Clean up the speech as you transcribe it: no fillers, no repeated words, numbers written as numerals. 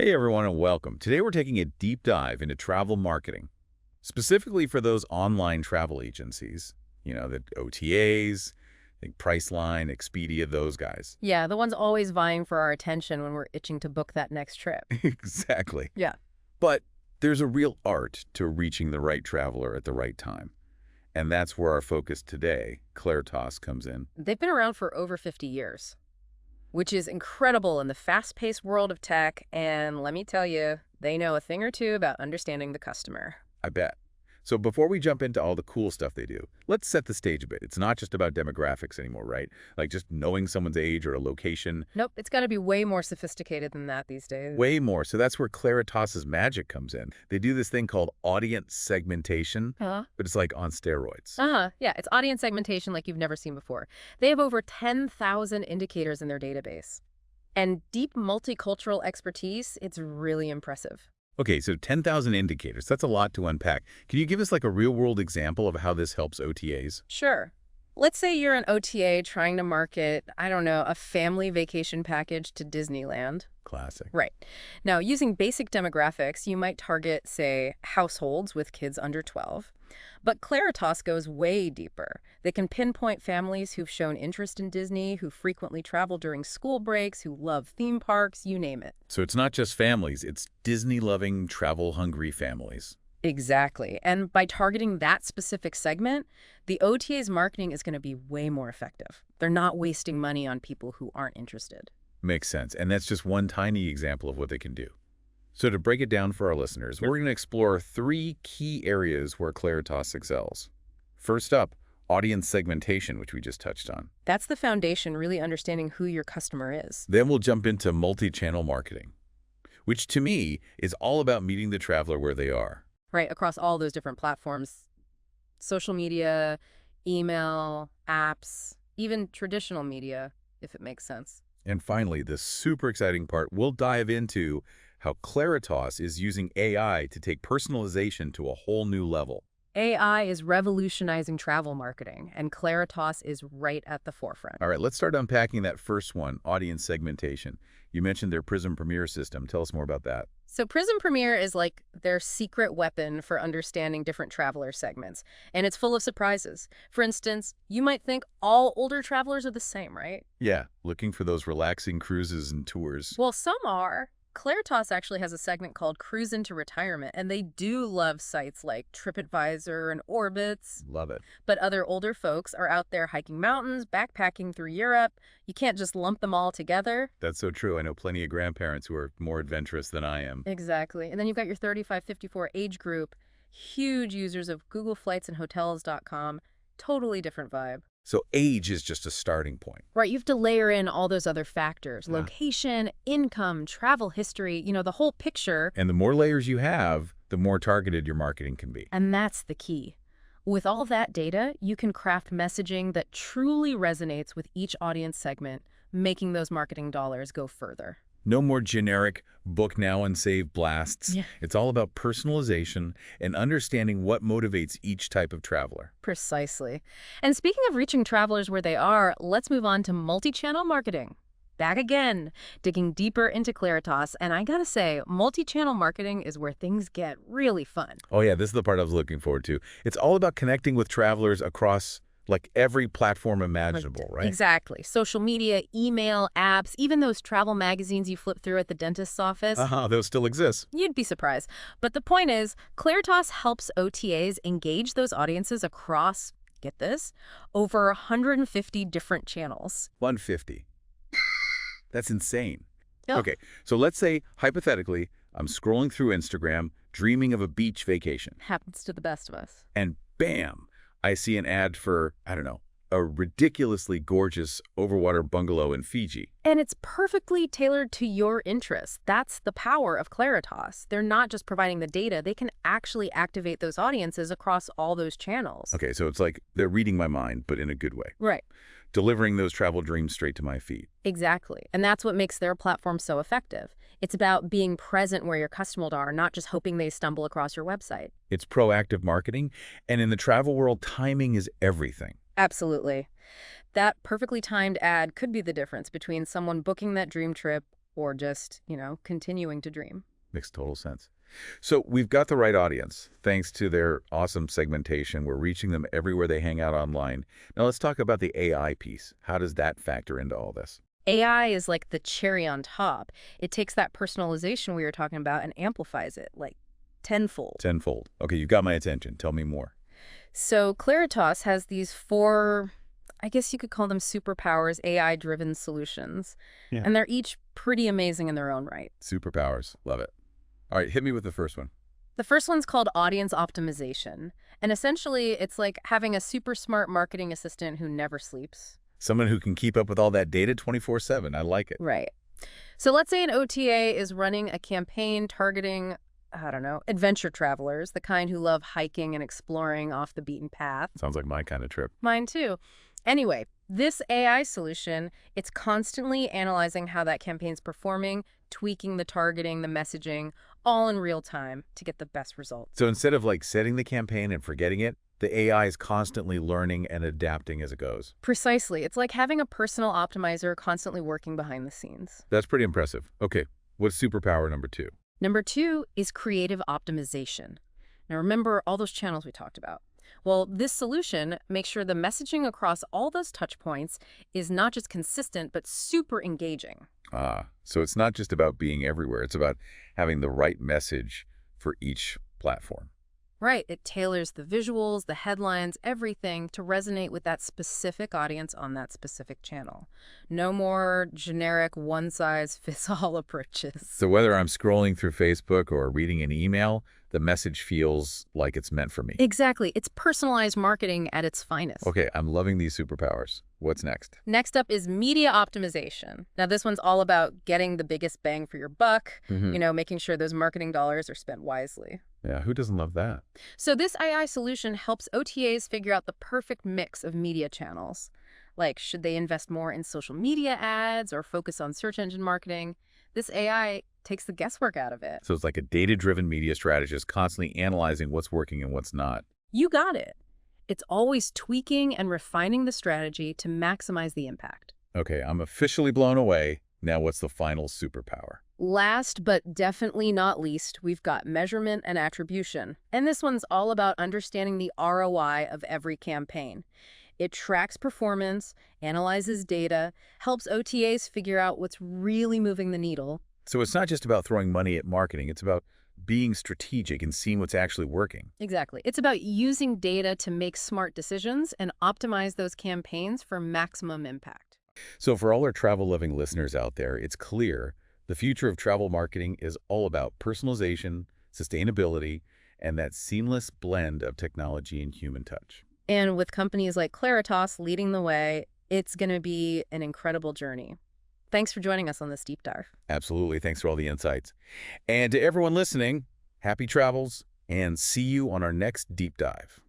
Hey everyone and welcome. Today we're taking a deep dive into travel marketing, specifically for those online travel agencies, the OTAs, think Priceline, Expedia, those guys. Yeah, the ones always vying for our attention when we're itching to book that next trip. Exactly. Yeah. But there's a real art to reaching the right traveler at the right time. And that's where our focus today, Claritas, comes in. They've been around for over 50 years, which is incredible in the fast-paced world of tech, and let me tell you, they know a thing or two about understanding the customer. I bet. So before we jump into all the cool stuff they do, let's set the stage a bit. It's not just about demographics anymore, right? Like just knowing someone's age or a location. Nope, it's got to be way more sophisticated than that these days. Way more. So that's where Claritas's magic comes in. They do this thing called audience segmentation, Huh? but it's like on steroids. Yeah, it's audience segmentation like you've never seen before. They have over 10,000 indicators in their database. And deep multicultural expertise, it's really impressive. Okay, so 10,000 indicators. That's a lot to unpack. Can you give us like a real-world example of how this helps OTAs? Sure. Let's say you're an OTA trying to market, I don't know, a family vacation package to Disneyland. Classic. Right. Now, using basic demographics, you might target, say, households with kids under 12. But Claritas goes way deeper. They can pinpoint families who've shown interest in Disney, who frequently travel during school breaks, who love theme parks, you name it. So it's not just families, it's Disney-loving, travel-hungry families. Exactly. And by targeting that specific segment, the OTA's marketing is going to be way more effective. They're not wasting money on people who aren't interested. Makes sense. And that's just one tiny example of what they can do. So to break it down for our listeners, we're going to explore 3 key areas where Claritas excels. First up, audience segmentation, which we just touched on. That's the foundation, really understanding who your customer is. Then we'll jump into multi-channel marketing, which to me is all about meeting the traveler where they are. Right, across all those different platforms. Social media, email, apps, even traditional media, if it makes sense. And finally, the super exciting part, we'll dive into how Claritas is using AI to take personalization to a whole new level. AI is revolutionizing travel marketing, and Claritas is right at the forefront. All right, let's start unpacking that first one, audience segmentation. You mentioned their Prism Premier system. Tell us more about that. So Prism Premier is like their secret weapon for understanding different traveler segments, and it's full of surprises. For instance, you might think all older travelers are the same, right? Yeah, looking for those relaxing cruises and tours. Well, some are. Claritas actually has a segment called Cruise into Retirement, and they do love sites like TripAdvisor and Orbitz. Love it. But other older folks are out there hiking mountains, backpacking through Europe. You can't just lump them all together. That's so true. I know plenty of grandparents who are more adventurous than I am. Exactly. And then you've got your 35-54 age group, huge users of Google Flights and Hotels.com. Totally different vibe. So age is just a starting point. Right, you have to layer in all those other factors, Yeah. location, income, travel history, the whole picture. And the more layers you have, the more targeted your marketing can be. And that's the key. With all that data, you can craft messaging that truly resonates with each audience segment, making those marketing dollars go further. No more generic book now and save blasts. Yeah. It's all about personalization and understanding what motivates each type of traveler. Precisely. And speaking of reaching travelers where they are, let's move on to multi-channel marketing. Back again, digging deeper into Claritas, and I gotta say, multi-channel marketing is where things get really fun. Oh yeah, this is the part I was looking forward to. It's all about connecting with travelers across like every platform imaginable, right? Exactly. Social media, email, apps, even those travel magazines you flip through at the dentist's office. Those still exist. You'd be surprised. But the point is, Claritas helps OTAs engage those audiences across, get this, over 150 different channels. 150. That's insane. Yeah. Okay, so let's say, hypothetically, I'm scrolling through Instagram, dreaming of a beach vacation, Happens to the best of us. and bam, I see an ad for, I don't know, a ridiculously gorgeous overwater bungalow in Fiji. And it's perfectly tailored to your interests. That's the power of Claritas. They're not just providing the data, they can actually activate those audiences across all those channels. Okay, so it's like they're reading my mind, but in a good way. Right. Delivering those travel dreams straight to my feed. Exactly. And that's what makes their platform so effective. It's about being present where your customers are, not just hoping they stumble across your website. It's proactive marketing, and in the travel world, timing is everything. Absolutely. That perfectly timed ad could be the difference between someone booking that dream trip or just, continuing to dream. Makes total sense. So we've got the right audience. Thanks to their awesome segmentation, we're reaching them everywhere they hang out online. Now let's talk about the AI piece. How does that factor into all this? AI is like the cherry on top. It takes that personalization we were talking about and amplifies it, like tenfold. Tenfold. Okay, you got my attention. Tell me more. So Claritas has these four, I guess you could call them superpowers, AI-driven solutions. Yeah. And they're each pretty amazing in their own right. Superpowers. Love it. All right, hit me with the first one. The first one's called audience optimization. And essentially, it's like having a super smart marketing assistant who never sleeps. Someone who can keep up with all that data 24/7. I like it. Right. So let's say an OTA is running a campaign targeting, I don't know, adventure travelers, the kind who love hiking and exploring off the beaten path. Sounds like my kind of trip. Mine too. Anyway, this AI solution, it's constantly analyzing how that campaign's performing, tweaking the targeting, the messaging, all in real time to get the best results. So instead of like setting the campaign and forgetting it, the AI is constantly learning and adapting as it goes. Precisely. It's like having a personal optimizer constantly working behind the scenes. That's pretty impressive. Okay, what's superpower number 2? Number 2 is creative optimization. Now remember all those channels we talked about. Well, this solution makes sure the messaging across all those touch points is not just consistent, but super engaging. So it's not just about being everywhere. It's about having the right message for each platform. Right. It tailors the visuals, the headlines, everything to resonate with that specific audience on that specific channel. No more generic one-size-fits-all approaches. So whether I'm scrolling through Facebook or reading an email, the message feels like it's meant for me. Exactly. It's personalized marketing at its finest. Okay, I'm loving these superpowers. What's next? Next up is media optimization. Now, this one's all about getting the biggest bang for your buck, making sure those marketing dollars are spent wisely. Yeah, who doesn't love that? So this AI solution helps OTAs figure out the perfect mix of media channels. Like, should they invest more in social media ads or focus on search engine marketing? This AI takes the guesswork out of it. So it's like a data-driven media strategist constantly analyzing what's working and what's not. You got it. It's always tweaking and refining the strategy to maximize the impact. Okay, I'm officially blown away. Now what's the final superpower? Last but definitely not least, we've got measurement and attribution. And this one's all about understanding the ROI of every campaign. It tracks performance, analyzes data, helps OTAs figure out what's really moving the needle. So it's not just about throwing money at marketing. It's about being strategic and seeing what's actually working. Exactly. It's about using data to make smart decisions and optimize those campaigns for maximum impact. So for all our travel-loving listeners out there, it's clear the future of travel marketing is all about personalization, sustainability, and that seamless blend of technology and human touch. And with companies like Claritas leading the way, it's going to be an incredible journey. Thanks for joining us on this deep dive. Absolutely. Thanks for all the insights. And to everyone listening, happy travels and see you on our next deep dive.